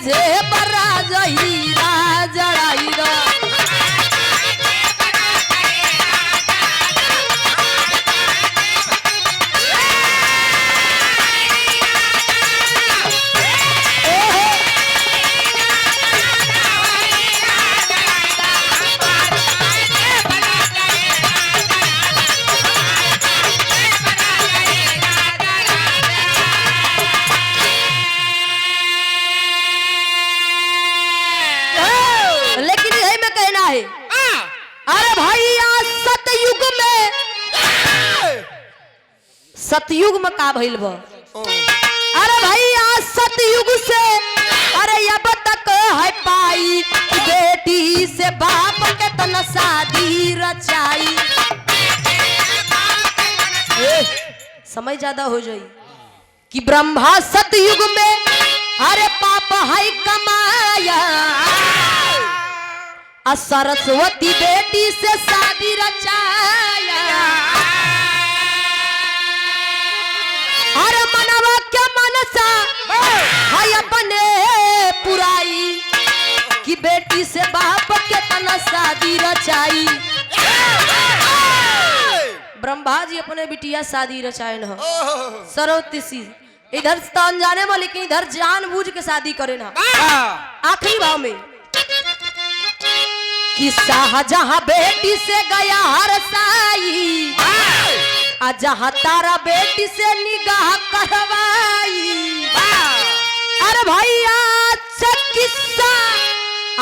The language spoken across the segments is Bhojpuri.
जे बरा जही राजड़ाई रा सतयुग में का भइल बा। अरे भैया सतयुग से अरे अब तक है पाई बेटी से बाप के तन शादी रचाई। समय ज्यादा हो जाई कि ब्रह्मा सतयुग में अरे पाप है कमाया आ सरस्वती बेटी से शादी रचाया। अरे मनवा क्या मनसा है अपने पुराई कि बेटी से बाप के तना शादी रचाई। ब्रह्मा जी अपने बिटिया शादी रचाए न सरस्वती सी इधर स्थान जाने में लेकिन इधर जानबूझ के शादी करे ना। आखिरी भाव में कि शाहजहां बेटी से गया हर साई आ जहां तारा बेटी से निगाह करवाई। अरे भैया किस्सा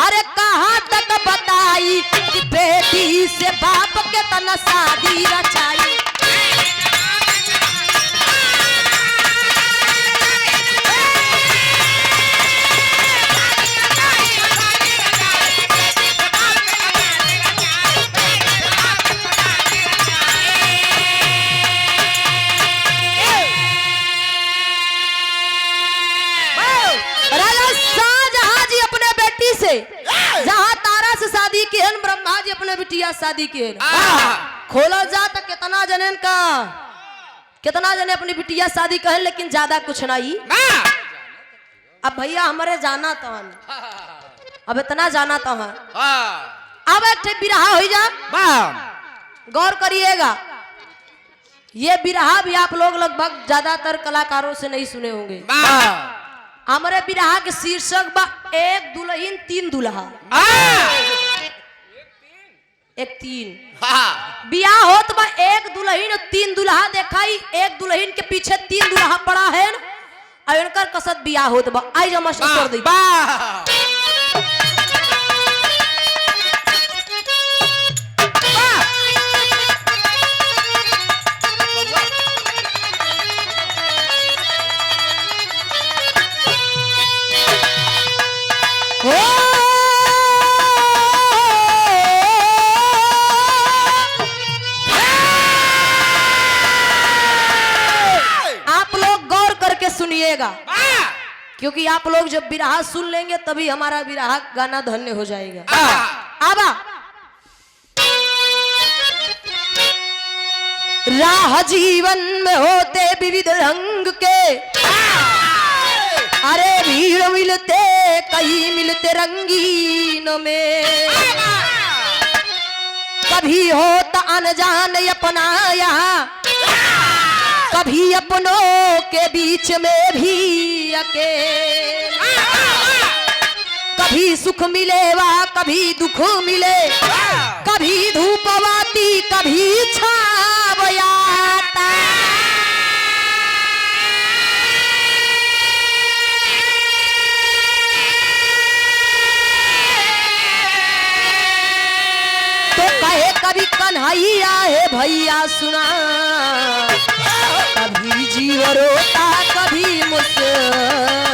अरे कहाँ तक बताई कि बेटी से बाप के तना शादी रचाई। जहाँ तारा से शादी की है ब्रह्मा जी अपने बिटिया शादी की है। खोला जा तो कितना जने अपनी बिटिया शादी कहे लेकिन ज्यादा कुछ नहीं। अब भैया हमारे जाना तो अब इतना जाना तो अब एक बिरहा हो जा गौर करिएगा। ये बिरहा भी आप लोग लगभग ज्यादातर कलाकारों से नहीं सुने होंगे। हमारे बिरहा के शीर्षक बा एक दुल्हन तीन दुल्हा। एक तीन बियाह होत बा एक दुल्हन और तीन दुल्हा देखाई। एक दुल्हन के पीछे तीन दुल्हा पड़ा है और इनकर कसत बियाह होत बा। आई जो मस्त कर दी सुनिएगा क्योंकि आप लोग जब बिरहा सुन लेंगे तभी हमारा बिरहा गाना धन्य हो जाएगा। आबा राह जीवन में होते विविध रंग के अरे भीड़ मिलते कहीं मिलते रंगीन में। कभी होता अनजान अपनाया कभी अपनों के बीच में भी अकेले। कभी सुख मिलेवा कभी दुख मिले कभी धूपवाती कभी छावयाता। तो कहे कभी कन्हैया है भैया सुना कभी जीव रोता कभी मुस्कुरा।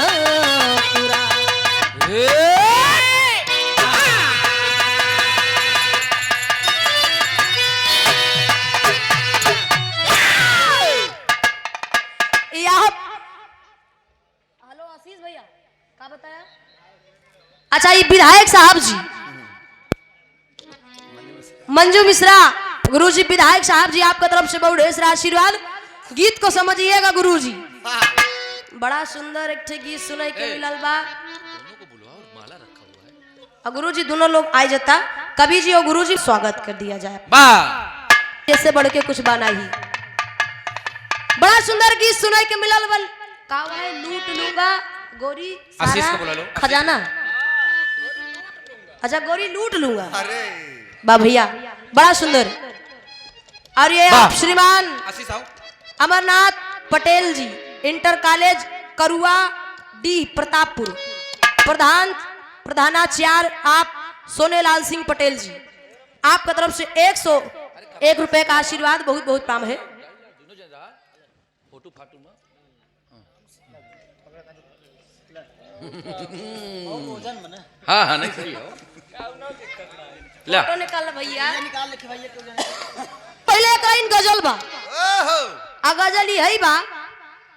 हेलो आशीष भैया क्या बताया। अच्छा ये विधायक साहब जी मंजू मिश्रा गुरुजी विधायक साहब जी आपका तरफ से बहुत ढेर सारा आशीर्वाद। गीत को समझिएगा गुरुजी बड़ा सुंदर एक ठे गीत सुनाई के मिलल बा। और गुरुजी दोनों लोग आए जाता, कवि जी और गुरुजी स्वागत कर दिया जाए। जैसे बढ़ के कुछ बाना ही। बड़ा सुंदर गीत सुनाई के मिलल बल कावा है लूट लूंगा गोरी सारा खजाना। अच्छा गोरी लूट लूंगा। अरे बा भैया बड़ा सुंदर। और ये आप श्रीमान अमरनाथ पटेल जी, इंटर कॉलेज करुआ डी प्रतापपुर, प्रधानाचार्य आप सोनेलाल सिंह पटेल जी, आपका तरफ से 101 रुपए का आशीर्वाद बहुत बहुत काम है। हाँ हाँ नहीं सही हो। फोटो निकाल भैया, पहले कहीं गजल बा आ गजल ही है बा।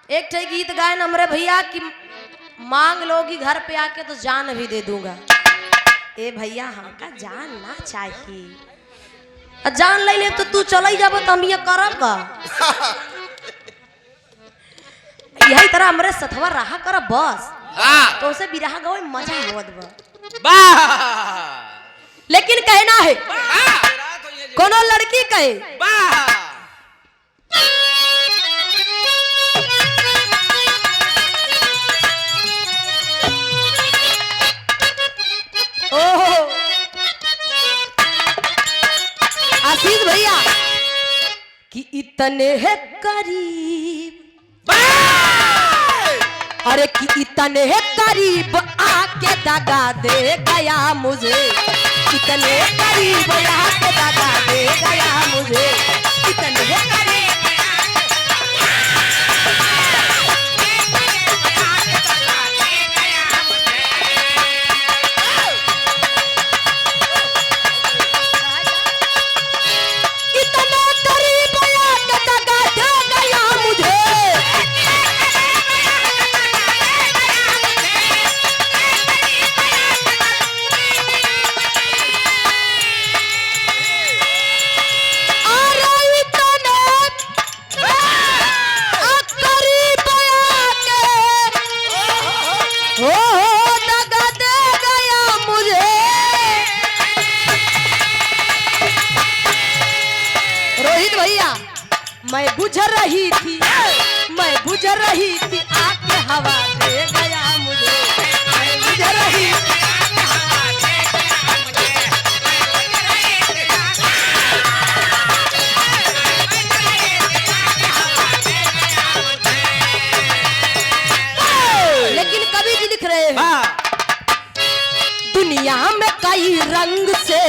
एक ठे गीत गायन हमरे भैया की मांग लोगी घर पे आके तो जान भी दे दूंगा। ए भैया हमका जान ना चाहिए, जान ले ले तो तू चल ही जाब तो हम ये करब का। यही तरह हमरे सथवा रहा कर बस तो उसे बिरहा गवे मजा आवत बा। लेकिन कहना है कोनो लड़की कहे आशीष भैया कि इतने है करीब, अरे कि इतने है करीब आके दगा दे गया मुझे, इतने करीब आके दगा दे गया मुझे, इतने है करीब। मैं बुझ रही थी, मैं बुझ रही थी आके हवा दे गया मुझे, मैं बुझ रही थी। लेकिन कवि जी लिख रहे हैं दुनिया में कई रंग से,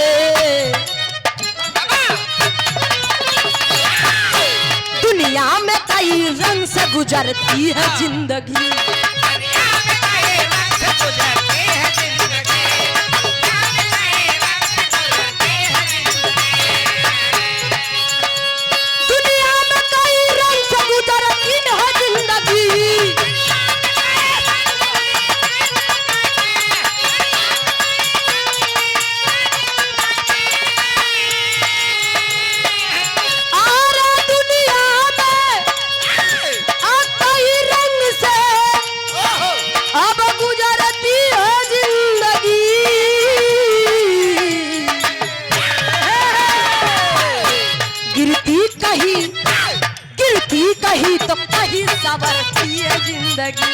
दुनिया में कई रंग से गुजरती है जिंदगी, दुनिया में कई रंग से गुजरती है जिंदगी। कहीं तो कहीं संवरती है जिंदगी।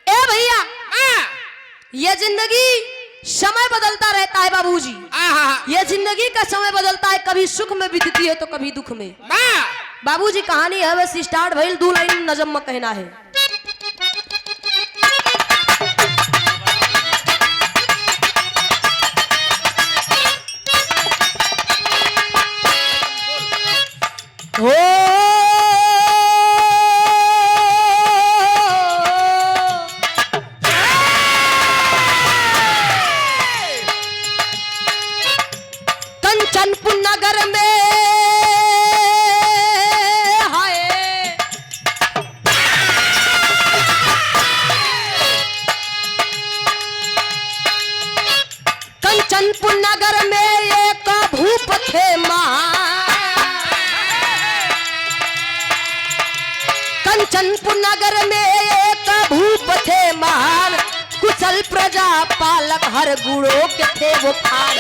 ए भैया ये जिंदगी समय बदलता रहता है बाबूजी, ये जिंदगी का समय बदलता है, कभी सुख में बीतती है तो कभी दुख में। बाबूजी कहानी है वैसे स्टार्ट भइल 2 लाइन नजम में कहना है। हो कंचनपुर नगर में कंचनपुर नगर में एक भूप थे महान, कुशल प्रजा पालक हर गुणों के थे वो खान।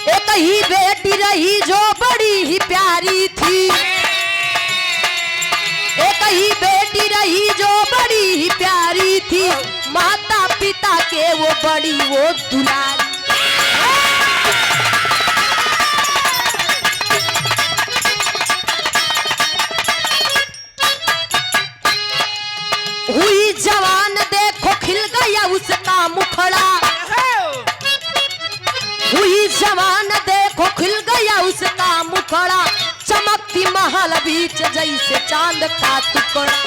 एक ही बेटी रही जो बड़ी ही प्यारी थी, एक ही बेटी रही जो बड़ी ही प्यारी थी, माता पिता के वो बड़ी वो दुलारी। हुई जवान देखो खिल गया उसका मुखड़ा, हुई जवान देखो खिल गया उसका मुखड़ा, चमकती महल बीच जैसे चांद का टुकड़ा।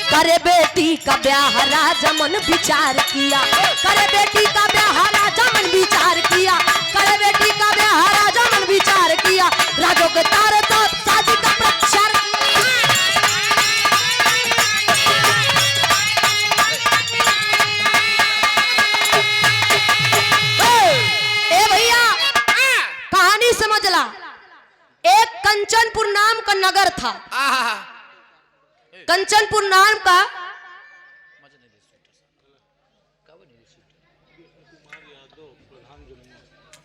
करे बेटी का ब्याह राजा मन विचार किया, करे बेटी का ब्याह राजा मन विचार किया, करे बेटी का ब्याह राजा मन विचार किया, राजों के तारे तो शादी का प्रचार। ए भैया कहानी समझ ला, एक कंचनपुर नाम का नगर था, कंचनपुर नाम का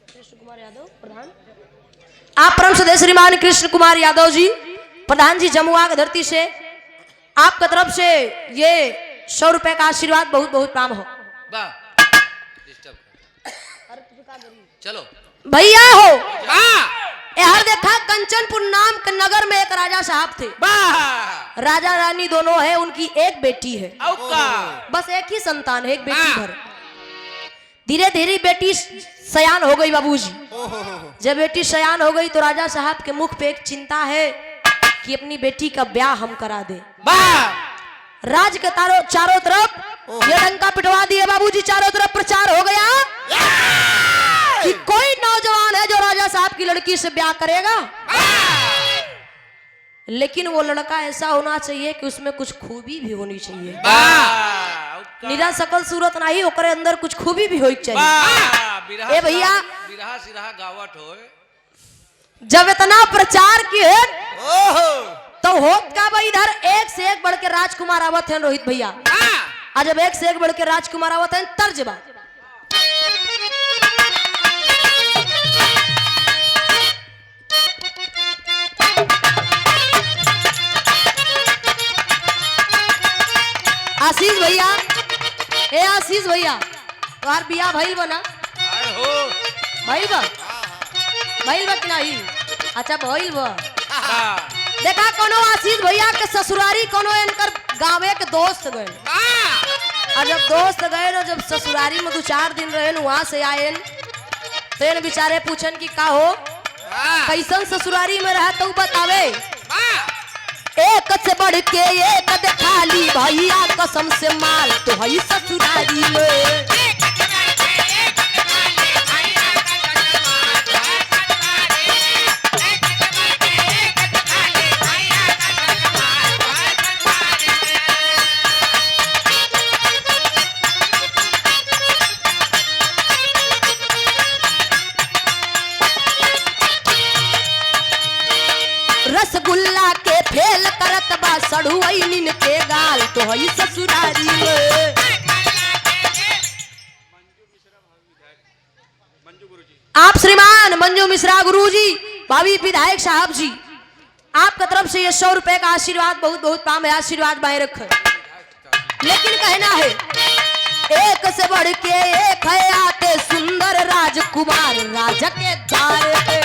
कृष्ण कुमार यादव प्रधान, आप परम सदस्य श्रीमान कृष्ण कुमार यादव जी प्रधान जी जमुआ की धरती से आपका तरफ से ये 100 रुपए का आशीर्वाद बहुत बहुत प्राम हो। चलो भैया हो यार, देखा कंचनपुर नाम के नगर में एक राजा साहब थे, राजा रानी दोनों है, उनकी एक बेटी है, बस एक ही संतान है, एक बेटी भर। धीरे धीरे बेटी सयान हो गई बाबूजी, जब बेटी सयान हो गई तो राजा साहब के मुख पे एक चिंता है कि अपनी बेटी का ब्याह हम करा दे। राज के चारों तरफ ये डंका पिटवा दिए बाबूजी, चारों तरफ प्रचार हो गया कि कोई नौजवान है जो राजा साहब की लड़की से ब्याह करेगा, लेकिन वो लड़का ऐसा होना चाहिए कि उसमें कुछ खूबी भी होनी चाहिए, निरा सकल सूरत नहीं, ओकरे अंदर कुछ खूबी भी होनी चाहिए। ए भैया गावट हो, जब इतना प्रचार किए तो होत का भाई, इधर एक से एक बढ़ के राजकुमार आवत है रोहित भैया, आज जब एक से एक बढ़ के राजकुमार आवत है तर्जबा। आशीष भैया, ए आशीष भैया, तुम्हार बिया भइल बना भइल बा कि नहीं? अच्छा भइल बा। देखा कोनो आशीष भैया के ससुरारी कोनो इनकर गाँवे के दोस्त गए, और जब दोस्त गए और जब ससुरारी में 2-4 दिन रहे वहां से आए तो इन बेचारे पूछन कि का हो कैसन ससुरारी में रहा तो बतावे। एक से बढ़ के एक दिखा ली भैया कसम से माल तो है ससुरारी में। रसगुल्ला के फेल करत बा सड़ुआइन के गाल तो है ससुरारी में। आप श्रीमान मंजू मिश्रा गुरुजी, भावी विधायक साहब जी, आपका तरफ से ये 100 रुपए का आशीर्वाद बहुत बहुत काम है, आशीर्वाद बाए रखे। लेकिन कहना है एक से बढ़ के एक है आते सुंदर राजकुमार राजा के द्वार पे।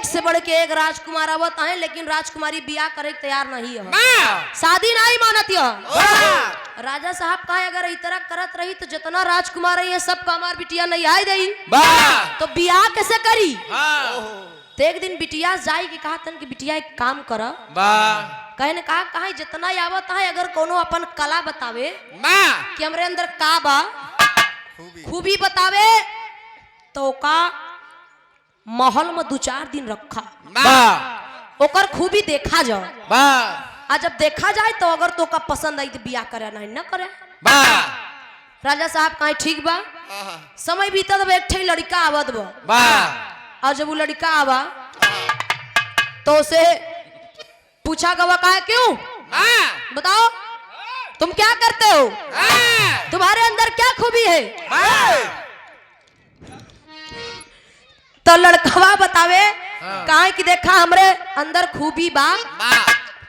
एक से बढ़ के एक राजकुमार आवत है, लेकिन राजकुमारी बियाह करे के तैयार नहीं है, शादी नहीं मानती है। राजा साहब कहा अगर इस तरह करत रही तो जितना राजकुमार है ये सब का हमार बिटिया नहीं आई दई तो बियाह कैसे करी। तो एक दिन बिटिया जाई के कहा तन कि बिटिया एक काम कर, कहे ने कहा जितना आवत है अगर कोनो अपन कला बतावे कि हमरे अंदर का बा खूबी बतावे तो का महल में 2-4 दिन रखा ओकर खूबी देखा जाओ, आ जब देखा जाए तो अगर तो का पसंद आई तो बियाह करे नहीं न करे। राजा साहब कहे ठीक बा। समय बीता तो एक ठे लड़का आवत बा, और जब वो लड़का आवा तो उसे पूछा गवा कहा क्यों, बताओ तुम क्या करते हो, तुम्हारे अंदर क्या खूबी है। तो लड़कवा बतावे कहा कि देखा हमरे अंदर खूबी बा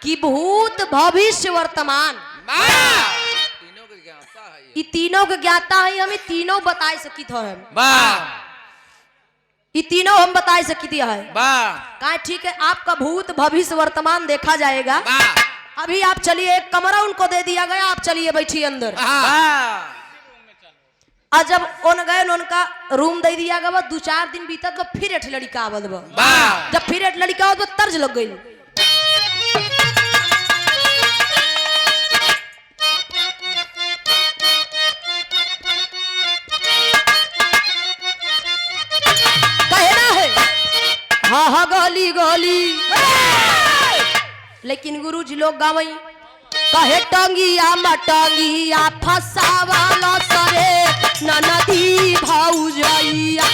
कि भूत भविष्य वर्तमान ये तीनों के ज्ञाता है, हम तीनों बताए सकी थे, ये तीनों हम बताए सकी है। कहा ठीक है आपका भूत भविष्य वर्तमान देखा जाएगा, अभी आप चलिए, एक कमरा उनको दे दिया गया, आप चलिए बैठिए अंदर। और जब उन गए उनका रूम दे दिया गया, 2-4 दिन बीता तो फिर एक लड़का आवत बा, जब फिर एक लड़का आवत तो तर्ज लग गई। कहना है हाँ हाँ गोली गोली, लेकिन गुरुजी लोग गावई कहे टंगिया मटंगिया फसावाला सरे ननदी भौजैया।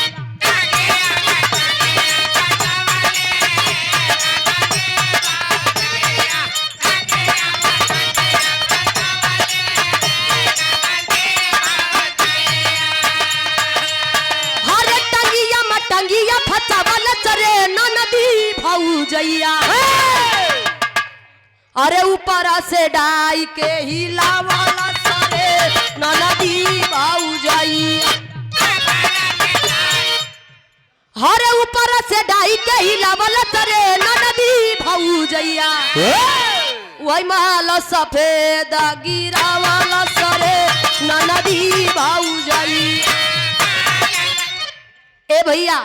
हरे टंगिया मटंगिया फसावाला सरे ननदी भौजैया। अरे ऊपर से डाई के हिलावाला सरे ननदी भौजैया। अरे ऊपर से डाई के हिलावाला सरे ननदी भौजैया। वही माल सफेद गिरावाला सरे ननदी भौजैया। ए भैया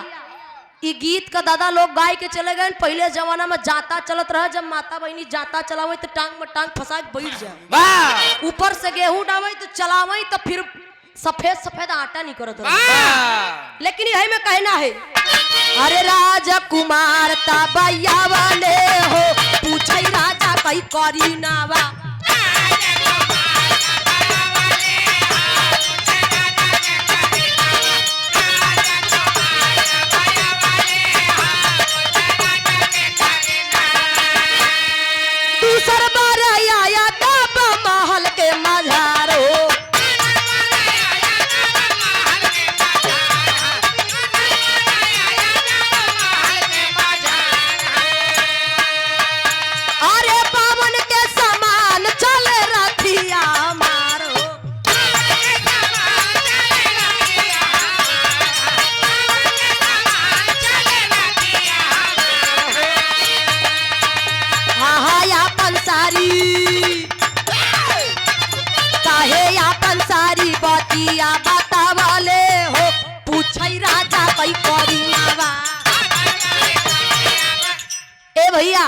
ये गीत का दादा लोग गाय के चले गए। पहले जमाना में जाता चलत रहा, जब माता बहनी जाता चलावे तो टांग में टांग फंसा के बैठ जाए, ऊपर से गेहूं डावे तो चलावे तो फिर सफेद सफेद आटा नहीं करत रहा। लेकिन यही में कहना है अरे राजकुमार तबैया वाले हो पूछे राजा कई करी नावा। आया तब महल के मझारो अरे पावन के समान चल रथिया मारो। हाँ हाँ या पंसारी काहे या पंसारी बतिया बतावले हो पूछई राजा कई करी नावा। ए भैया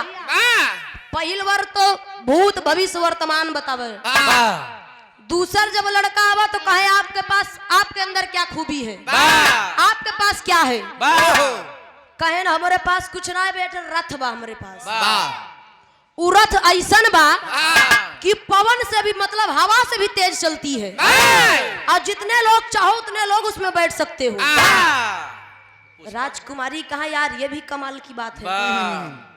पहल बार तो भूत भविष्य वर्तमान बतावे, दूसर जब लड़का आवा तो कहे आपके पास आपके अंदर क्या खूबी है, आपके पास क्या है। कहे ना हमारे पास कुछ ना है बेटे, रथ बा हमारे पास। उ रथ ऐसन बा कि पवन से भी मतलब हवा से भी तेज चलती है, और जितने लोग चाहो उतने लोग उसमें बैठ सकते हो। राजकुमारी कहा यार ये भी कमाल की बात है,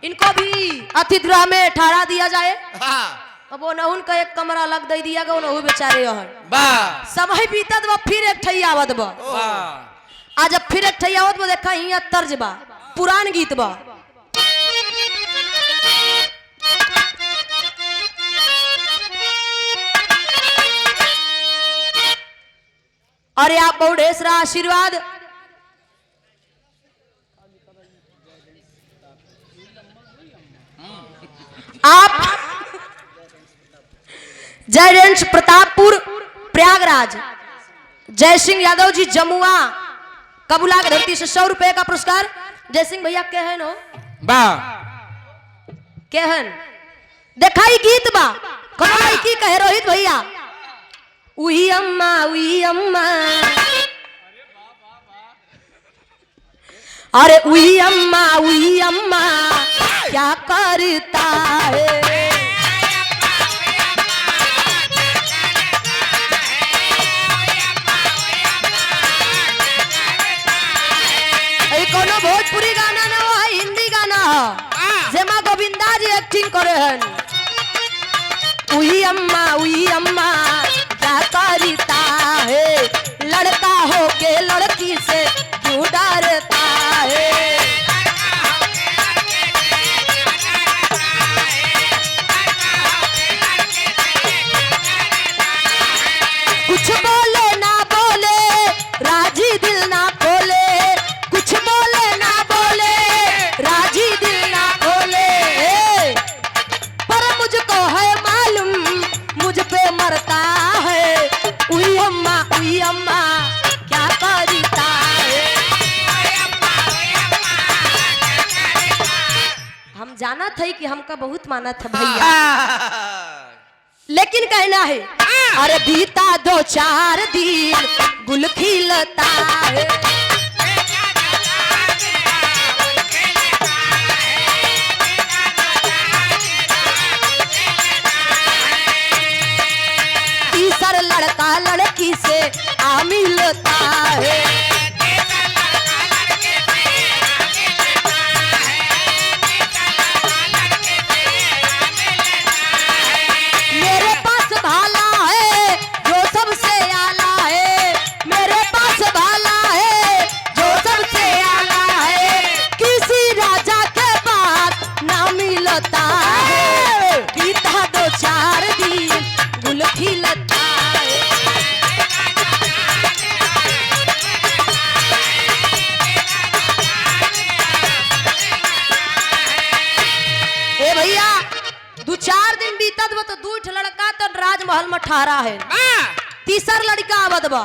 इनको भी अतिथि गृह में ठहरा दिया जाए। अब वो नहुन का एक कमरा लग दे दिया गया, नहु बेचारे समय बीतत बा फिर एक ठैया आवत बा। आज जब फिर एक ठैया आवत बा देखा हिया तर्ज बा, पुरान गीत बा। अरे आप बहुडेसरा आशीर्वाद जय रेंज प्रतापपुर प्रयागराज, जय सिंह यादव जी जमुआ कबूला की धरती से 100 रुपए का पुरस्कार। जय सिंह भैया केहन हो केहन देखाई गीत बा कमाई की कहे रोहित भैया उही अम्मा अरे उही अम्मा क्या करता है। कोनो भोजपुरी गाना ना हो हिंदी गाना हो जेमा गोविंदा जी एक्टिंग करे हन। उही अम्मा क्या करता है, लड़का हो के लड़की से क्यों डरता है। कुछ बोले ना बोले राजी दिल ना खोले, कुछ बोले ना बोले राजी दिल ना खोले, पर मुझको है मालूम मुझ पे मरता है। उही अम्मा क्या करता है। हम जाना था कि हमका बहुत माना था भैया, लेकिन कहना है अरे बीता 2-4 दिन गुल खिलता है। तीसर लड़का लड़की से आ मिलता है। मेरे पास भाला है जो सबसे आला है, मेरे पास भाला है जो सबसे आला है, किसी राजा के पास ना मिलता है। बीता 2-4 दिन गुल खिलता है। ए भैया 2-4 दिन बीतत बा तो 2 लड़का तो राजमहल में ठहरा है। तीसर लड़का आवत बा,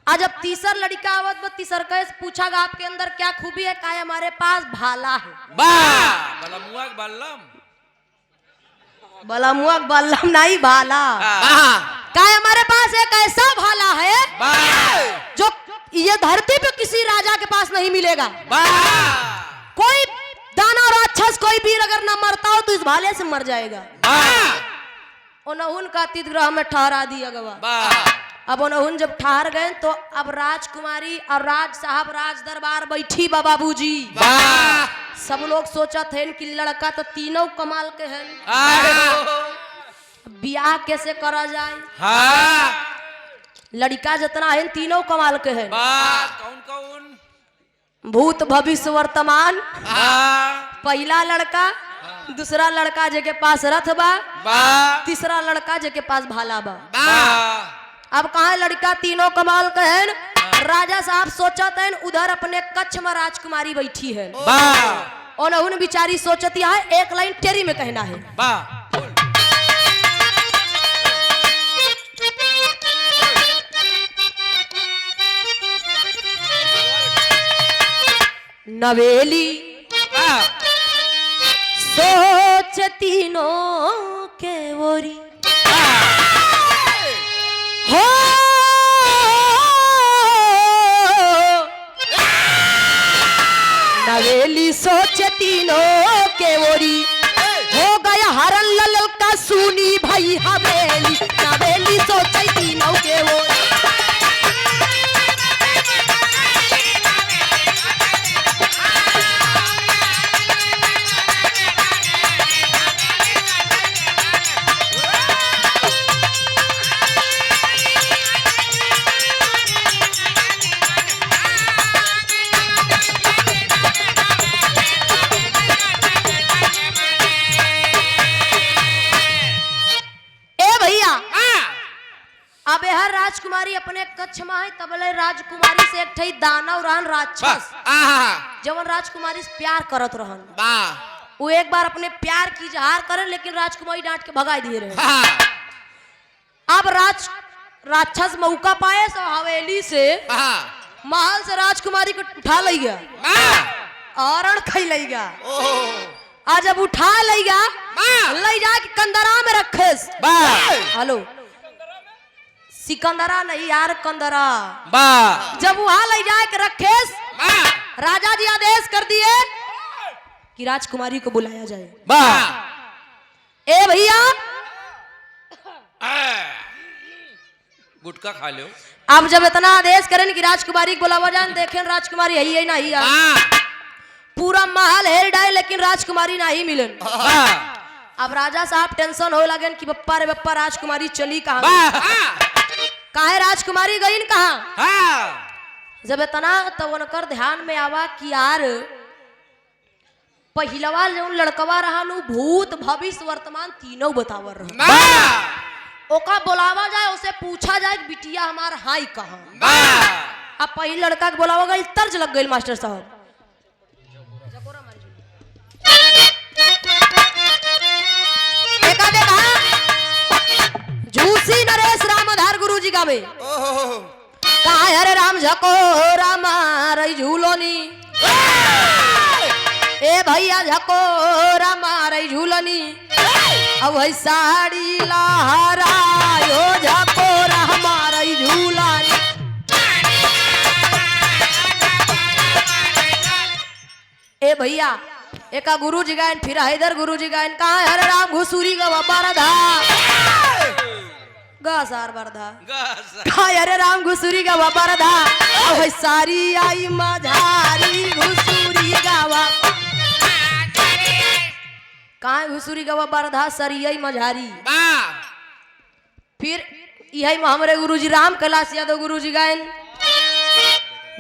आज जब तीसर लड़का आवत बा तीसर कैसे पूछागा आपके अंदर क्या खूबी है, का हमारे पास भाला है। बलमुआक बल्लम नहीं भाला, का हमारे पास एक ऐसा भाला है जो ये धरती पे किसी राजा के पास नहीं मिलेगा। कोई दाना राक्षस कोई वीर अगर न मरता हो तो इस भाले से मर जाएगा। उनका अतिथि गृह में ठहरा दिया गवा। अब उन जब ठहर गए तो अब राजकुमारी और राज साहब राज दरबार बैठी बा बाबूजी। सब लोग सोचा थे कि लड़का तो तीनों कमाल के हैं, ब्याह कैसे करा जाए। लड़का जितना है तीनों कमाल के हैं, भूत भविष्य वर्तमान। पहला लड़का, दूसरा लड़का जेके पास रथ बा, तीसरा लड़का जेके पास भाला बा। अब कहा लड़का तीनों कमाल के हैं। राजा साहब सोचत हैं उधर अपने कच्छ में राजकुमारी बैठी है और उन बिचारी सोचती है एक लाइन टेरी में कहना है। नवेली सोच तीनों के ओरी हो, नवेली सोच तीनों के ओरी हो गया हरन लल का सुनी भाई हवेली। नवेली सोच तीनों के ओरी राजकुमारी अपने कच्छ में है तबले राजकुमारी से एक ठई दानव रहन राक्षस जवन राजकुमारी से प्यार करत रहन। वो एक बार अपने प्यार की इजहार करे लेकिन राजकुमारी डांट के भगाई दिए रहे। अब राक्षस मौका पाए सो हवेली से महल से राजकुमारी को उठा ले गया और खाई ले गया। आज जब उठा ले गया ले जा के कंदरा में रखेस। हेलो सिकंदरा नहीं यार कंदरा। जब वहां ले जा के रखेस राजा जी आदेश कर दिए कि राजकुमारी को बुलाया जाए। ए भैया गुटखा खा लो। अब जब इतना आदेश करें कि राजकुमारी को बुलावा जाए देखें राजकुमारी है नहीं है। पूरा महल हेर डाले लेकिन राजकुमारी नहीं मिलन। अब राजा साहब टेंशन हो लगे कि बप्पा रे बप्पा राजकुमारी चली कहाँ काहे राजकुमारी गई न कहाँ। जब इतना तो उनकर ध्यान में आवा कि यार पहिलवा जो लड़कवा रहा भूत भविष्य वर्तमान तीनों बतावर रहा। ओका बुलावा जाए उसे पूछा जाए बिटिया हमार हाई कहाँ। अब पहले लड़का के बुलावा गई तर्ज लग गई मास्टर साहब। झूसी नरेश रामधार गुरुजी गावे कहा हरे राम झको राम रही झूलोनी। ए भैया झको राम रही झूलोनी अब वही साड़ी लहरायो झको राम रही झूलानी। ए भैया एका गुरुजी गायन फिर हैदर गुरुजी गायन कहा हरे राम घुसूरी गवा बारधा गासार बरधा अरे राम घुसूरी गावा बरधा अब सारी आई मझारी घुसूरी गावा कहाँ घुसूरी गावा बरधा सरी आई मझारी। फिर यही हमारे गुरुजी राम कैलाश यादव गुरुजी गायन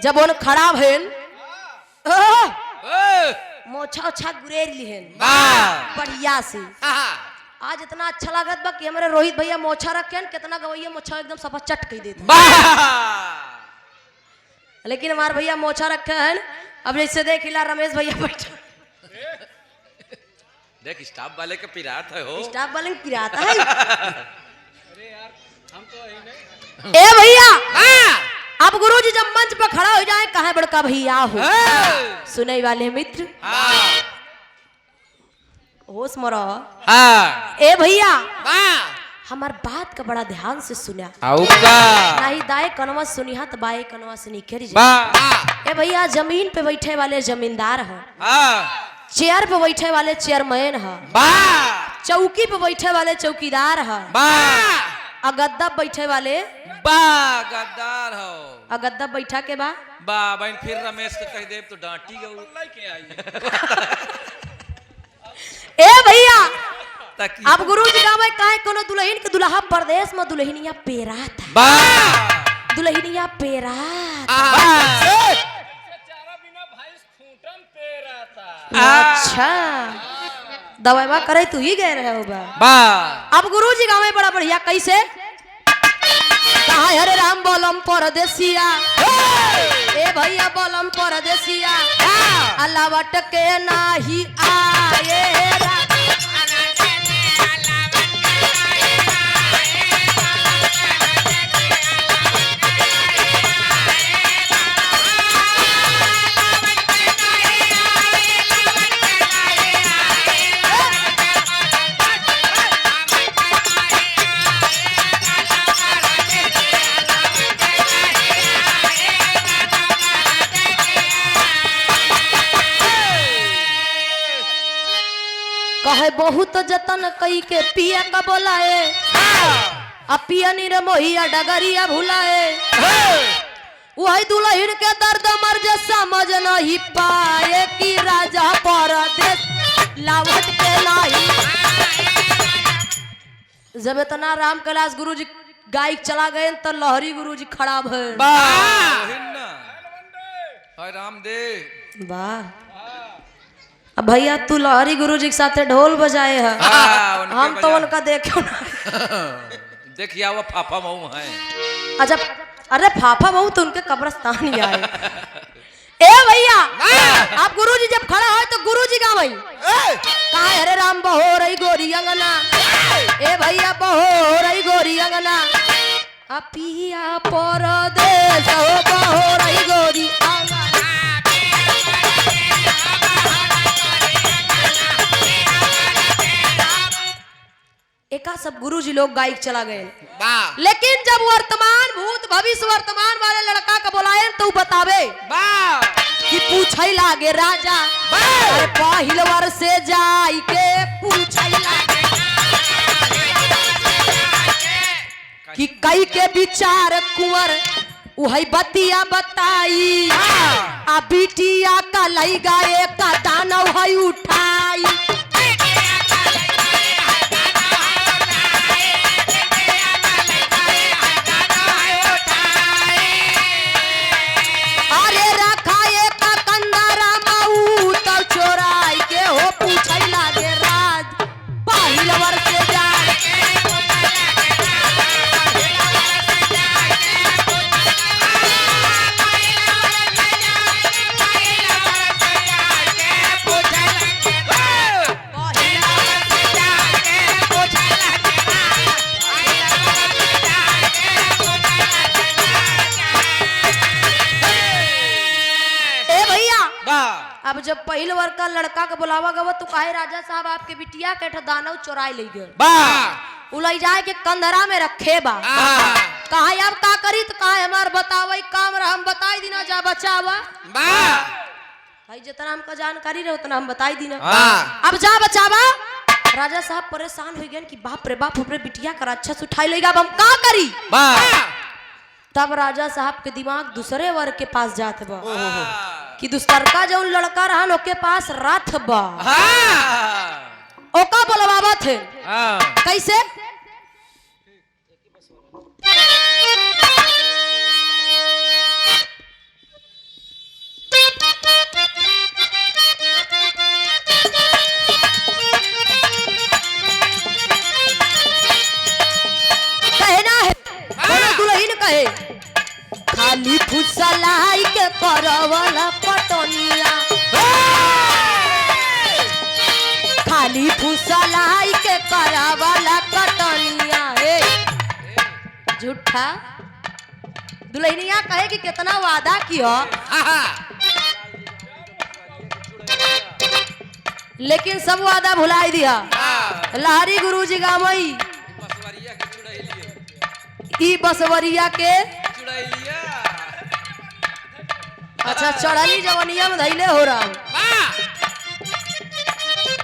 जब उन खड़ा भेल मोछा ओछा गुरेर लिहन बढ़िया से। आज इतना अच्छा लागत बा कि हमारे रोहित भैया मोछा रखे कितना गवैया मोछा एकदम सफा चट कही देते। लेकिन हमारे भैया मोछा रखे हैं। अब जैसे देख हिला रमेश भैया बैठा देख स्टाफ वाले का पिरात है हो। स्टाफ वाले का पिरात है। अरे यार हम तो ए भैया अब गुरुजी जब मंच पर खड़ा हो जाए कहे बड़का भैया हो सुनने वाले मित्र होश में रहो। ए भैया हमार बात का बड़ा ध्यान से सुना नहीं दाए कनवा सुनिहा तो बाए कनवा से निकल जाए। ए भैया जमीन पे बैठे वाले जमींदार हो चेयर पे बैठे वाले चेयरमैन है चौकी पे बैठे वाले चौकीदार है अगद्दा बैठे वाले गद्दार हो। अगद्दा बैठा के बा बहन फिर रमेश के कह दे तो डांटी ए भैया अब गुरुजी गावे काहे कोनो दुल्हन के दुल्हा परदेश में दुल्हनिया पेरा था दुल्हनिया पेरा अच्छा दवाईवा करे तू ही गए रहे होगा। अब गुरुजी गावे बड़ा बढ़िया कैसे कहा हरे राम बोलम परदेसिया ए भैया बोलम परदेसिया अल्लाह वटके नाही आए कहे बहुत जतन कई के पिया का बोलाए पिया नीर मोहिया डगरिया भुलाए वही दुल्हन के दर्द मर्ज समझ नहीं पाए कि राजा परदेश लावट के नहीं। जब इतना राम कैलाश गुरुजी गायक चला गए तो लहरी गुरुजी खड़ा भइल रामदेव वाह। अब भैया तू लहरी गुरुजी के साथ ढोल बजाए है हम तो उनका देखो देखिए वो फाफा मऊ है। अच्छा अरे फाफा मऊ तो उनके कब्रिस्तान ही आए। ए भैया आप गुरुजी जब खड़ा हो तो गुरुजी का भाई कहा हरे राम बहो रही गोरी अंगना ए भैया बहो रही गोरी अंगना अंगना पिया परदेश हो बहोरई गोरी अंगना। एका सब गुरुजी लोग गायक चला गए, लेकिन जब वर्तमान भूत भविष्य वर्तमान वाले लड़का का बुलाए तो बतावे कि पूछई लागे राजा अरे पहिल वर से जाई के पूछई लागे कि कई के विचार कुंवर उहई बतिया बताई आ बिटिया का लई गाए का दाना उहई उठाई। अब जब पहले वर्ग का लड़का का बुलावा गवा तो कहे राजा साहब आपके बिटिया के दानव चुराई ले गए उलई जाए के कंधरा में रखे बा कहा अब का करी तो कहा हमार बतावई काम रहा हम बताई दीना जा बचावा भाई जितना हमका जानकारी रहे उतना हम बताई दीना अब जा बचावा। राजा साहब परेशान हो गए कि बाप रे बाप अपने बिटिया का अच्छा से उठाई लेगा अब हम का करी। तब राजा साहब के दिमाग दूसरे वर्ग के पास जाते बा कि दूसरका जो लड़का रहा के पास रथ बा ओका बोलवावा थे कैसे कहना है दुल्हन कहे खाली फुसलाई के करवला पटनिया खाली फुसलाई के करवला कटनिया झूठा दुल्हनिया कहे कि कितना वादा किया लेकिन सब वादा भुलाई दिया। लहरी गुरुजी गावई ई बसवरिया के अच्छा चढ़ली जवनिया में धैले हो रहा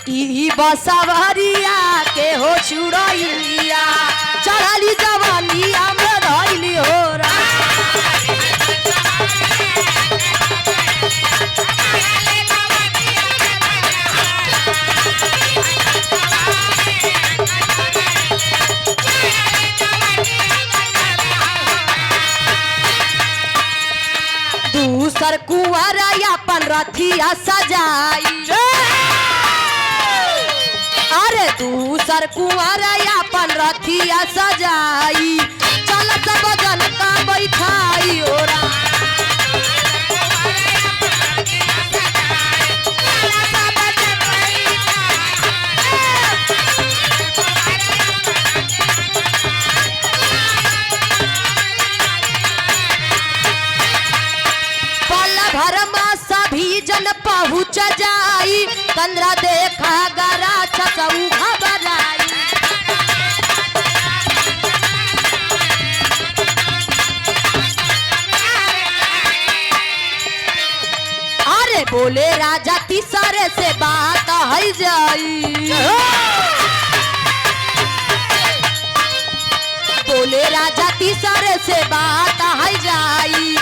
ई बसवरिया के हो चुड़ैलिया चढ़ली जवनिया में धैली हो रहा। दूसर कुंवर अपन रथिया सजाई अरे दूसर कुंवर अपन रथिया सजाई चल सब जन का बैठाई ओरा सभी जन पहुँच जाई कंदरा देखा गरा छसऊ घबराई अरे बोले राजा तीसरे से बात है जाई बोले राजा तीसरे से बात है जाई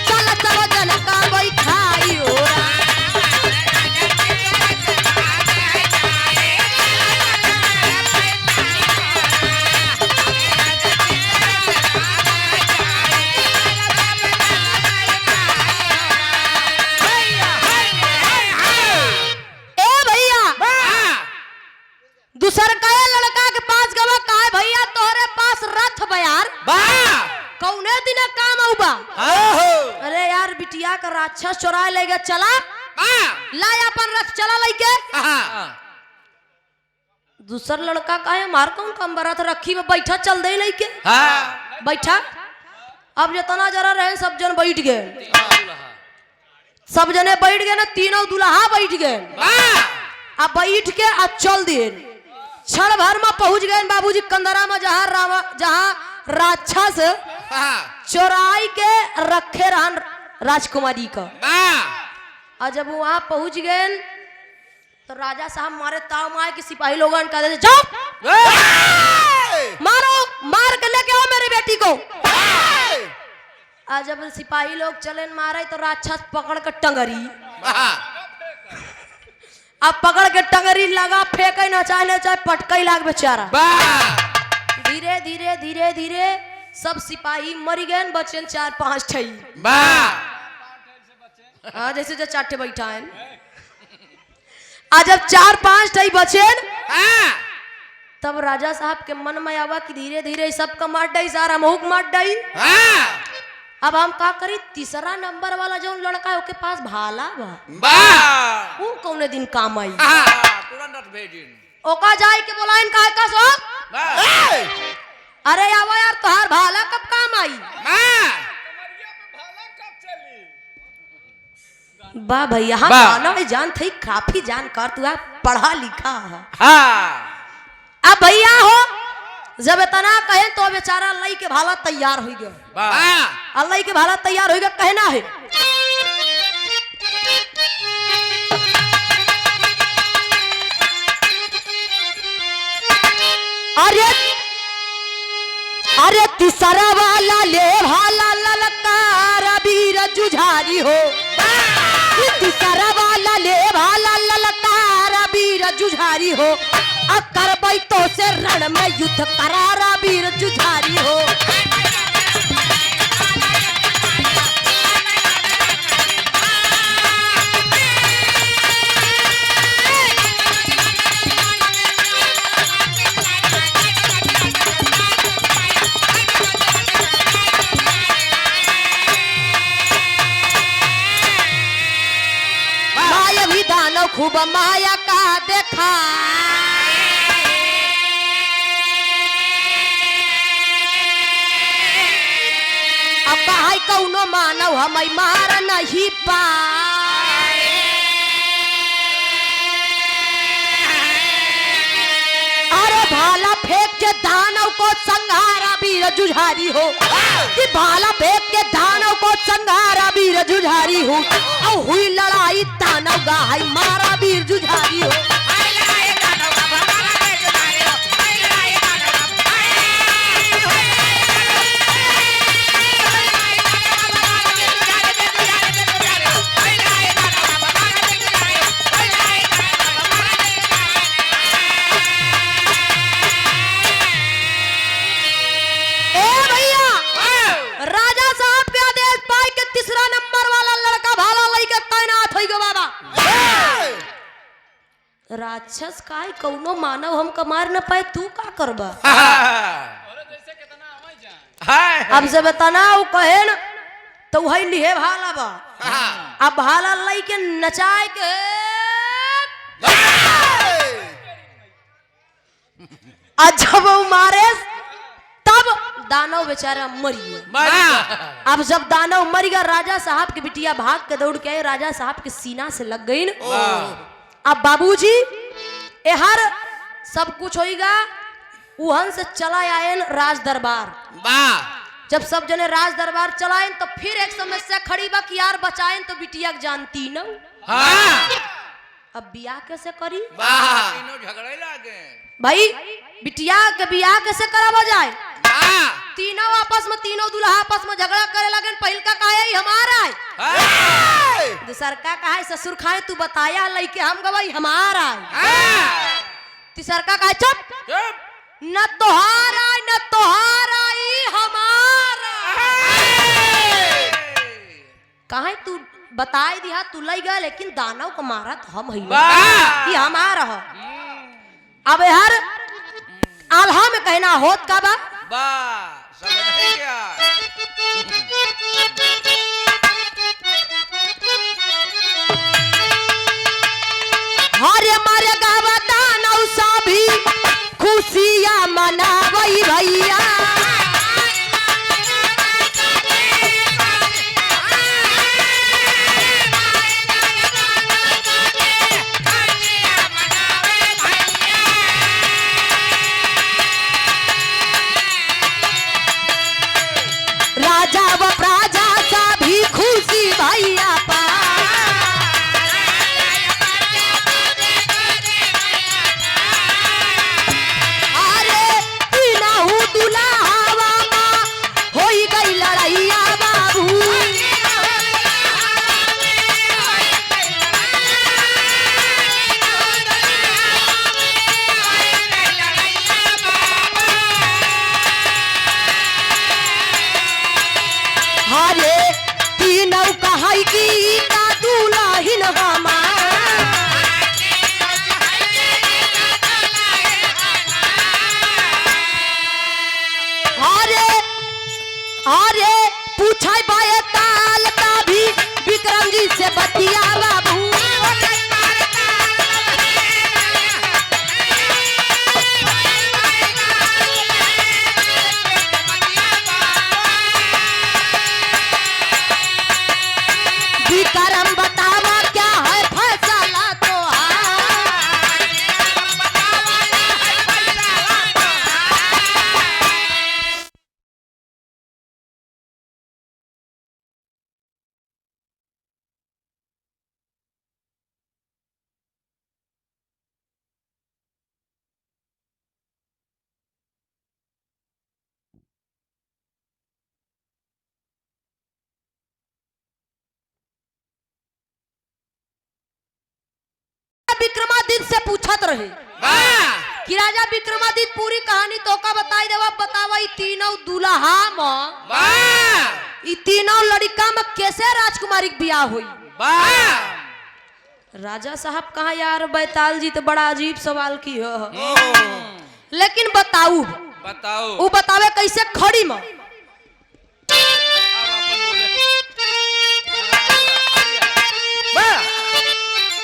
चल सब जन का बैठाई ओरा दूसर का लड़का के पास गवा कहा भैया तोहरे पास रथ बयार कौने दिन काम आऊबा अरे यार बिटिया का राक्षस चुरा ले गया चला ला अपन रथ चला लेके दूसर लड़का का है मार कौन कम बरा था रखी में बैठा चल दे लेके हाँ बैठा। अब जितना जरा रहे सब जन बैठ गए, दूल्हा। सब जने बैठ गए ना, तीनों दुल्हा बैठ गए। अब बैठ के अब चल दिए, क्षण भर में पहुंच गए बाबूजी कंदरा में, जहाँ राक्षस चोराई के रखे रहन राजकुमारी का। और जब वहां पहुंच गए तो राजा साहब मारे ताव माए कि सिपाही लोगों कह देते जाओ मारो, मार के लेके आओ मेरी बेटी को। आज जब सिपाही लोग चले मारे तो राक्षस पकड़ के टंगरी, अब पकड़ के टंगरी लगा फेंके न चाहे पटकई लाग बेचारा। धीरे धीरे धीरे धीरे सब सिपाही मरी गए, बचे 4-5 ठई। हाँ जैसे जो 4 ठे बैठा है। आज जब 4-5 ठई बचे तब राजा साहब के मन में आवा कि धीरे धीरे सबका मार डाई, सारा मुख मार डाई। अब हम का करी, तीसरा नंबर वाला जो लड़का है उसके पास भाला बा, वो कौने दिन काम आई। तुरंत भेजिन ओका जाए के बोला इनका का सो, अरे आवा यार तोहार भाला कब काम आई। बा भैया हम गाना में जान थी, काफी जानकार तू है, पढ़ा लिखा है। अब भैया हो जब इतना कहे तो बेचारा लई के भाला तैयार हो गया। अल्लाह के भाला तैयार हो गया, कहना है अरे अरे तीसरा वाला ले भाला ललकार वीर जुझारी हो, तीसरा वाला ले भाला ललकार वीर जुझारी हो, करबै तो से रण में युद्ध करारा वीर जुझारी हो। माया भी दानव खूब माया का देखा, कौनो मानव हमें मार नहीं पाए। अरे भाला फेंक के दानव को संहारा वीर जुझारी हो, कि भाला फेंक के दानव को संहारा वीर जुझारी हो, और हुई लड़ाई दानव गाय मारा वीर जुझारी हो। राक्षस काय कौनो मानव हम कमार न पाए, तू का करबा। अब जब तनाव कहे न तो वही लिहे भाला बा, अब भाला लई के नचाए के जब वो मारे तब दानव बेचारा मरी गया। अब जब दानव मर गया राजा साहब के बिटिया भाग के दौड़ के आए, राजा साहब के सीना से लग गई न। अब बाबूजी हर सब कुछ होएगा, वहन से चला आए राज दरबार। जब सब जने राज दरबार चलाए तो फिर एक समस्या खड़ी बा कि यार बचाए तो बिटिया जानती न। अब बियाह कैसे करी, झगड़े लागे भाई बिटिया के बियाह कैसे करावा जाए। तीनों आपस में, तीनों दूल्हा आपस में झगड़ा करे लगे। पहल का कहे हमारा है, दूसर का कहे ससुर खाए तू बताया लइके हम गवाई हमारा है। तीसर का कहे चुप न तोहारा न तोहारा हमारा। कहे तू बताए दिया तू लई गया, लेकिन दानव को मारा तो हम ही हमारा हो। अब हर आल्हा में कहना होत का बा हरे मारे गावा दानव सा भी खुशिया मनावई भैया राजा व प्रजा का भी खुशी भैया पा अरे तीनहु दुल्हावा माँ होई गई लड़ैया बाबू अरे तीनों कहाई की का दुल्हन हमार अरे अरे पूछा बाए ताल का भी विक्रम जी से बतिया बाबू विक्रम बतावा क्या है फैसला तो विक्रमादित्य से पूछत रहे कि राजा विक्रमादित्य पूरी कहानी तो का बताई देवा बतावा ई तीनों दुल्हा में ई तीनों लड़का में कैसे राजकुमारी के ब्याह हुई राजा साहब कहा यार बैताल जी तो बड़ा अजीब सवाल की हो लेकिन बताऊ बताओ वो बतावे कैसे खड़ी में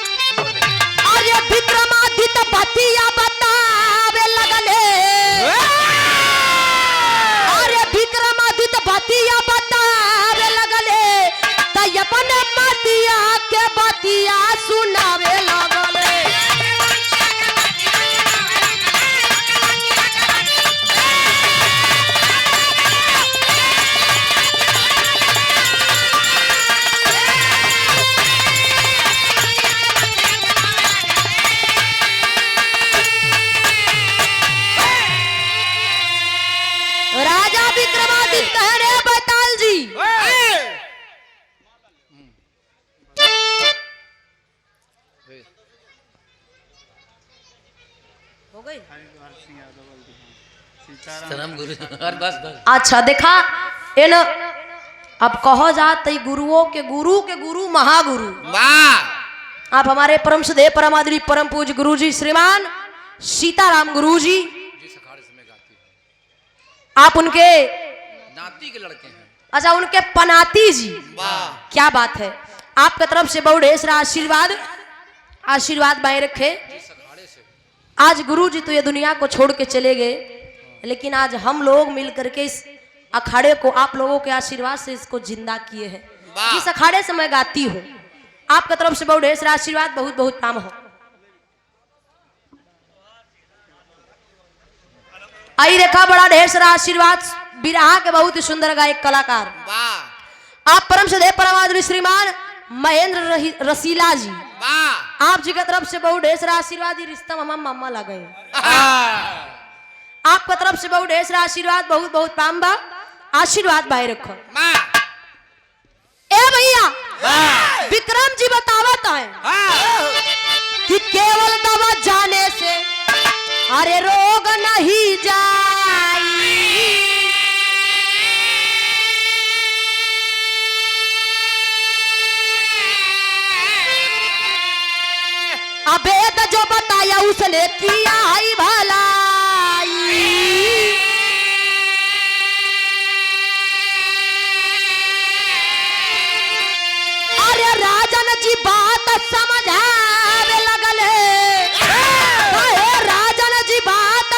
अरे विक्रमादित्य बतिया बतावे लगले अरे विक्रमादित्य बतिया बतावे लगले त अपन मतिया के बतिया सुनावे लगले राजा विक्रमादित्य कह रहे बैताल जी हो गई अच्छा देखा इन अब कहो जात गुरुओं के गुरु महागुरु आप हमारे परम सदैव परम आदरणीय परम पूज्य गुरु जी श्रीमान सीताराम गुरु जी आप उनके नाती के लड़के हैं अच्छा उनके पनाती जी क्या बात है आपके तरफ से बहुत ढेर सारा आशीर्वाद बाएं रखे आज गुरु जी तो ये दुनिया को छोड़ के चले गए लेकिन आज हम लोग मिल करके इस अखाड़े को आप लोगों के आशीर्वाद से इसको जिंदा किए हैं जिस अखाड़े से मैं गाती हूँ आपके तरफ से बहुत ढेर सारा आशीर्वाद बहुत बहुत काम हो आई रेखा बड़ा ढेर सारा आशीर्वाद बिरहा के बहुत ही सुंदर गायक कलाकार आप परम सदैव परम आदरणीय श्रीमान महेंद्र रसीला जी आप जी की तरफ से बहुत ढेर सारा आशीर्वाद रिश्ता मामा लगे आपका तरफ से बहुत ढेर सारा आशीर्वाद बहुत बहुत पाम बा आशीर्वाद बाय रखो ए भैया विक्रम जी बतावत है कि केवल दवा जाने से अरे रोग नहीं जाई अबेद जो बताया उसने किया है भलाई अरे राजन जी बात समझावे लगले राजन जी बात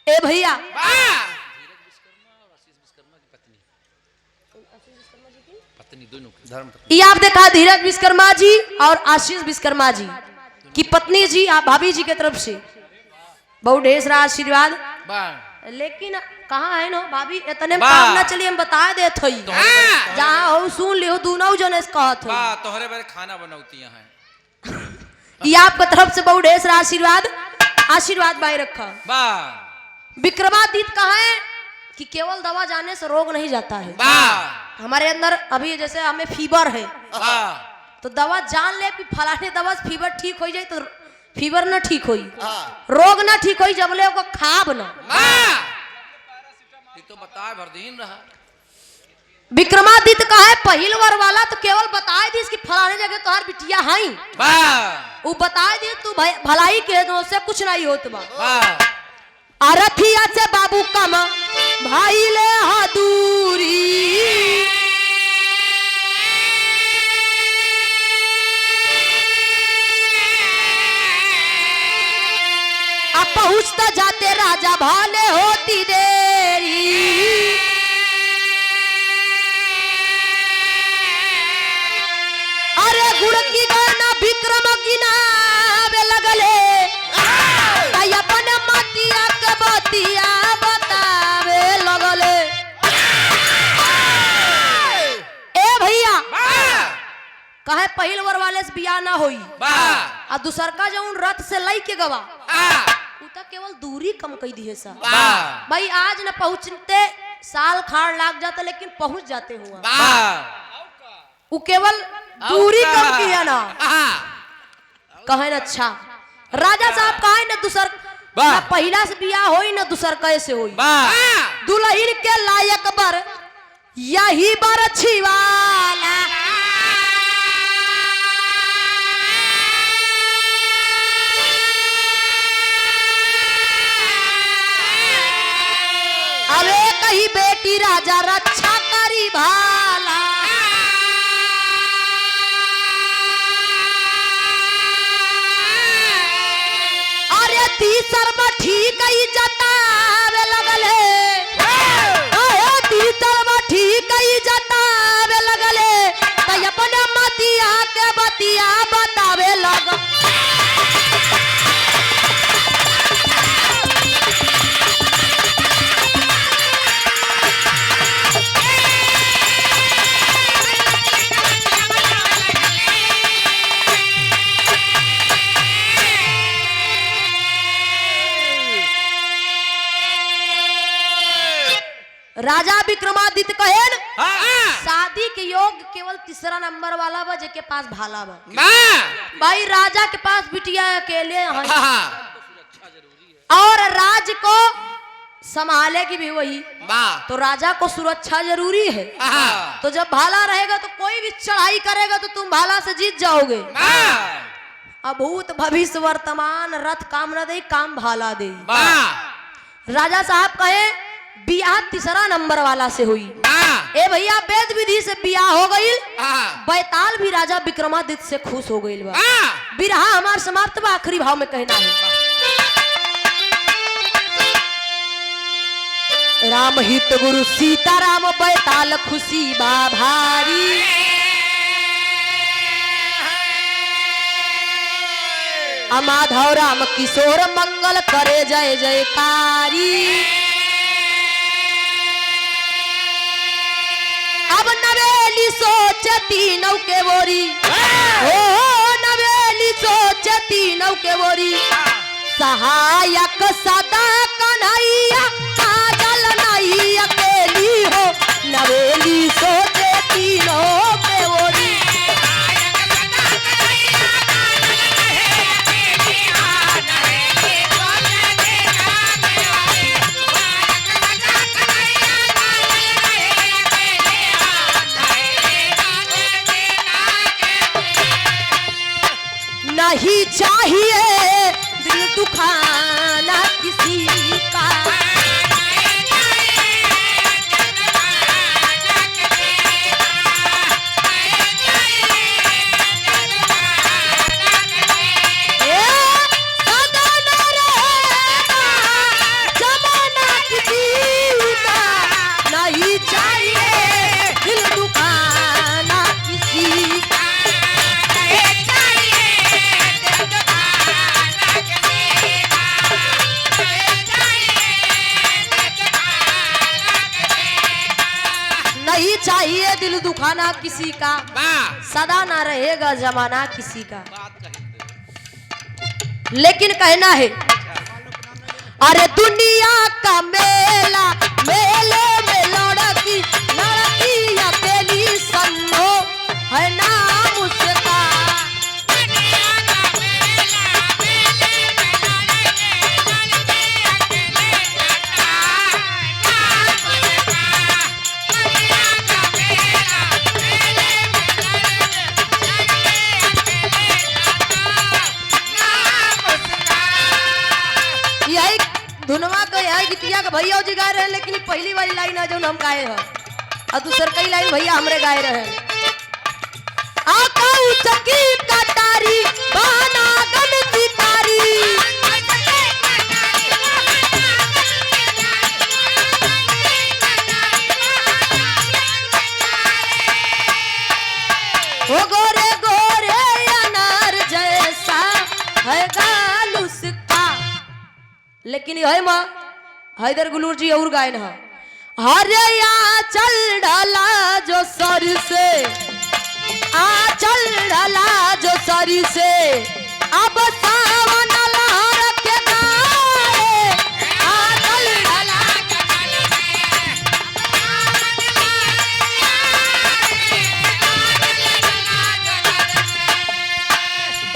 ए भैया पत्नी दोनों धर्म पत्नी। ये आप देखा धीरज विश्वकर्मा जी और आशीष विश्वकर्मा जी की पत्नी जी आप भाभी जी के तरफ से बहुत ढेर सारा आशीर्वाद। लेकिन कहाँ है नो भाभी इतने काम ना चलिए हम बता दे थई जहाँ हो सुन लियो दोनों जने से कहत हो तोहरे बारे खाना बनौती हैं। ये आपके तरफ से बहुत ढेर सारा आशीर्वाद भाई रखा। विक्रमादित्य कहा है कि केवल दवा जाने से रोग नहीं जाता है। हमारे अंदर अभी जैसे हमें फीवर है तो दवा जान ले कि फलाने दवा से फीवर ठीक हो जाए तो फीवर ना ठीक होई रोग ना ठीक होई जब ले को खाब ना तो बताए भर दिन रहा। विक्रमादित्य कहा है पहिल वर वाला तो केवल बताए दी कि फलाने जगह तोहार बिटिया हाई वो बताए दी तू भलाई के से कुछ नहीं होत बा अरथिया से बाबू कम भाई ले हादूरी अब पहुंचता जाते राजा भाले होती देरी अरे गुड़ की गाना विक्रम की नावे लगले अपने मतिया के बतिया बतावे लगले। ए भैया कहे पहिल वर वाले से बियाह ना होई आ दूसर का जौन रथ से लई के गवा उता केवल दूरी कम कई दी है सा भाई आज न पहुंचते साल खाड़ लाग जाता लेकिन पहुंच जाते हुआ वो केवल दूरी कम की है ना कहे न अच्छा राजा साहब कहे न दूसर ना पहला से बियाह होई न दूसर कैसे होई दुल्हन के लायक बर यही बर अच्छी वाला अरे कही बेटी राजा रक्षा करी भाला अरे तीसर में ठीक ही जतावे लगले अरे तीसर में ठीक ही जतावे लगले तो अपने मतिया के बतिया बतावे लग राजा विक्रमादित्य कहे शादी के योग केवल तीसरा नंबर वाला बा जेके पास भाला बा भाई राजा के पास बिटिया अकेले हैं और राज को संभाले की भी वही तो राजा को सुरक्षा जरूरी है तो जब भाला रहेगा तो कोई भी चढ़ाई करेगा तो तुम भाला से जीत जाओगे। अभूत भविष्य वर्तमान रथ काम न दे काम भाला दे। राजा साहब कहे बियाह तीसरा नंबर वाला से हुई। ए भैया वेद विधि से बियाह हो गई बैताल भी राजा विक्रमादित्य से खुश हो गई। बिरहा हमार समाप्त बा आखिरी भाव में कहना है राम हित गुरु सीता राम बैताल खुशी बा भारी माधव राम किशोर मंगल करे जय जयकारी। अब नवेली सोचती नौ के बोरी हो नवेली सोचती नौ के बोरी सहायक सदा कन्हैया काजल नहीं अकेली हो नवेली सोचती नौ के बोरी नहीं चाहिए दिल दुखाना किसी का सदा न रहेगा जमाना चाहिए दिल दुखाना किसी का, सदा ना रहेगा जमाना किसी का। लेकिन कहना है अरे दुनिया का मेला, मेले में लड़की लड़की अकेली सन्नो है नाम उसका। यही धुनवा का यही गीतिया का भैया जी गाए रहे, लेकिन ये पहली वाली लाइन है जो हम गाए हैं और दूसर कई लाइन भैया हमरे गाए रहे। आका उचकी कटारी बाना गन शिकारी, ओ गोरे गोरे अनार जैसा है गाल उसका। लेकिन यह माँ हैदर गुलूर जी और गायन है हरे या चल डाला जो सर से, आ चल डाला जो सरी से, अब सावन लहर के गाए, आ चल डाला।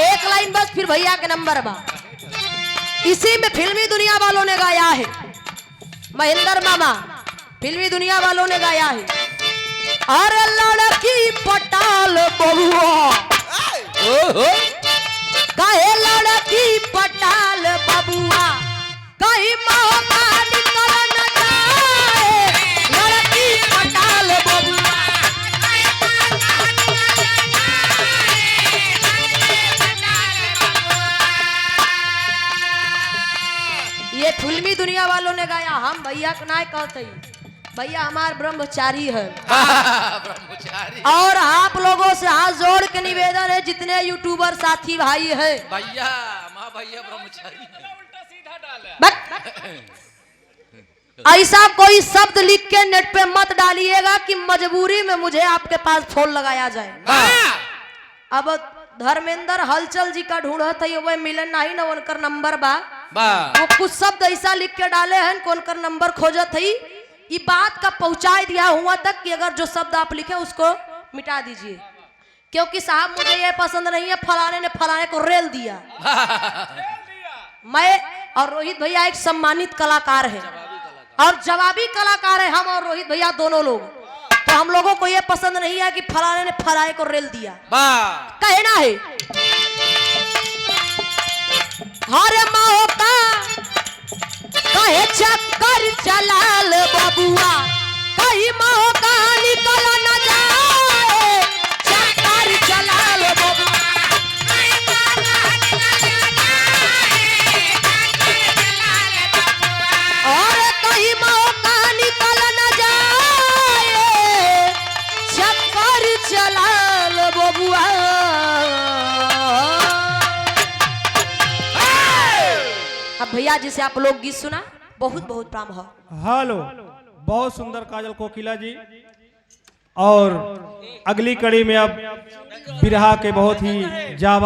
एक लाइन बस फिर भैया के नंबर बा। इसी में फिल्मी दुनिया वालों ने गाया है, महेंद्र मामा फिल्मी दुनिया वालों ने गाया है। अरे लड़की पटाल बबुआ, कहे लड़की पटाल बबुआ, कहीं मौका निकल न जाए, लड़की पटाल बबुआ। ये फिल्मी दुनिया वालों ने गाया, हम भैया के ना कहते। भैया हमारे ब्रह्मचारी है ब्रह्मचारी। और आप लोगों से हाथ जोड़ के निवेदन है, जितने यूट्यूबर साथी भाई है भैया माँ भैया ब्रह्मचारी ऐसा कोई शब्द लिख के नेट पे मत डालिएगा कि मजबूरी में मुझे आपके पास फोन लगाया जाए। अब धर्मेंद्र हलचल जी का ढूंढत है, वो मिलन नहीं ना, उनकर नंबर बा, वो कुछ शब्द ऐसा लिख के डाले हैं कि उनकर नंबर खोजत है। ये बात का पहुंचा दिया हुआ तक कि अगर जो शब्द आप लिखे उसको मिटा दीजिए, क्योंकि साहब मुझे ये पसंद नहीं है फलाने ने फलाने को रेल दिया। मैं और रोहित भैया एक सम्मानित कलाकार है और जवाबी कलाकार है, हम और रोहित भैया दोनों लोग, तो हम लोगों को ये पसंद नहीं है कि फलाने ने फलाने को रेल दिया। कहना है हरे मौका कहे चक्कर चलाल बबुआ, कहीं मौका निकल न जाए, चक्कर चलाल बबुआ। और कहीं मौका निकल न जाए, चक्कर चलाल बबुआ। अब भैया जी से आप लोग गीत सुना, बहुत बहुत प्राम हो। हेलो, बहुत सुंदर काजल कोकिला जी। और अगली कड़ी में अब बिरहा के बहुत ही जावा